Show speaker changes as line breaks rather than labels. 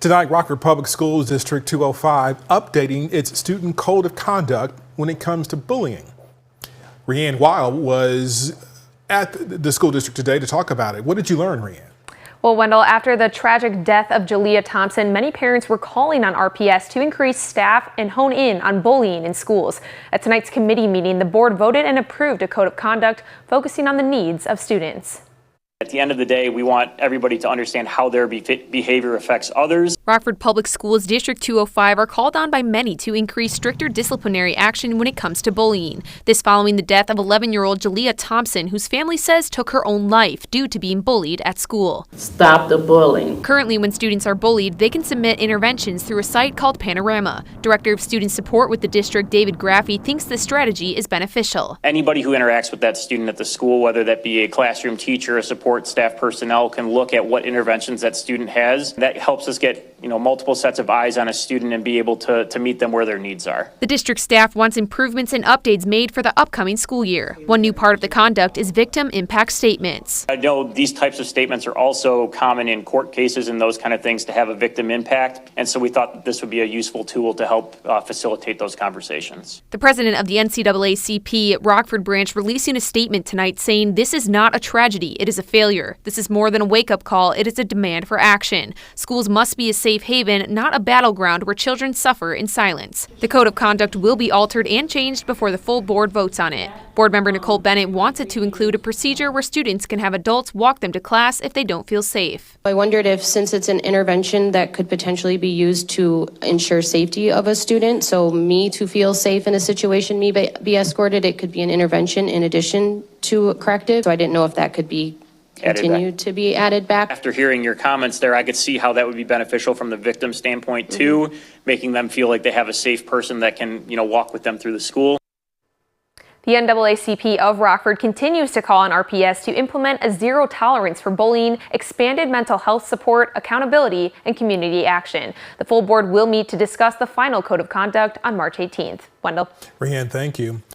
Tonight, Rockford Public Schools District 205 updating its student code of conduct when it comes to bullying. Rianne Weil was at the school district today to talk about it. What did you learn, Rianne?
Well, Wendell, after the tragic death of Jalea Thompson, many parents were calling on RPS to increase staff and hone in on bullying in schools. At tonight's committee meeting, the board voted and approved a code of conduct focusing on the needs of students.
At the end of the day, we want everybody to understand how their behavior affects others.
Rockford Public Schools District 205 are called on by many to increase stricter disciplinary action when it comes to bullying. This following the death of 11-year-old Jalea Thompson, whose family says took her own life due to being bullied at school.
Stop the bullying.
Currently, when students are bullied, they can submit interventions through a site called Panorama. Director of Student Support with the district, David Graffey, thinks this strategy is beneficial.
Anybody who interacts with that student at the school, whether that be a classroom teacher, a support staff personnel, can look at what interventions that student has. That helps us get multiple sets of eyes on a student and be able to meet them where their needs are.
The district staff wants improvements and updates made for the upcoming school year. One new part of the conduct is victim impact statements.
I know these types of statements are also common in court cases and those kind of things to have a victim impact, and so we thought that this would be a useful tool to help facilitate those conversations.
The president of the NCAACP Rockford branch releasing a statement tonight saying this is not a tragedy, it is a failure. This is more than a wake-up call, it is a demand for action. Schools must be a safe haven, not a battleground where children suffer in silence. The code of conduct will be altered and changed before the full board votes on it. Board member Nicole Bennett wants it to include a procedure where students can have adults walk them to class if they don't feel safe.
I wondered if, since it's an intervention that could potentially be used to ensure safety of a student, so me to feel safe in a situation, me be escorted, it could be an intervention in addition to a corrective. So I didn't know if that could be continued to be added back.
After hearing your comments there, I could see how that would be beneficial from the victim standpoint too, making them feel like they have a safe person that can, walk with them through the school.
The NAACP of Rockford continues to call on RPS to implement a zero tolerance for bullying, expanded mental health support, accountability, and community action. The full board will meet to discuss the final code of conduct on March 18th. Wendell.
Rianne, thank you.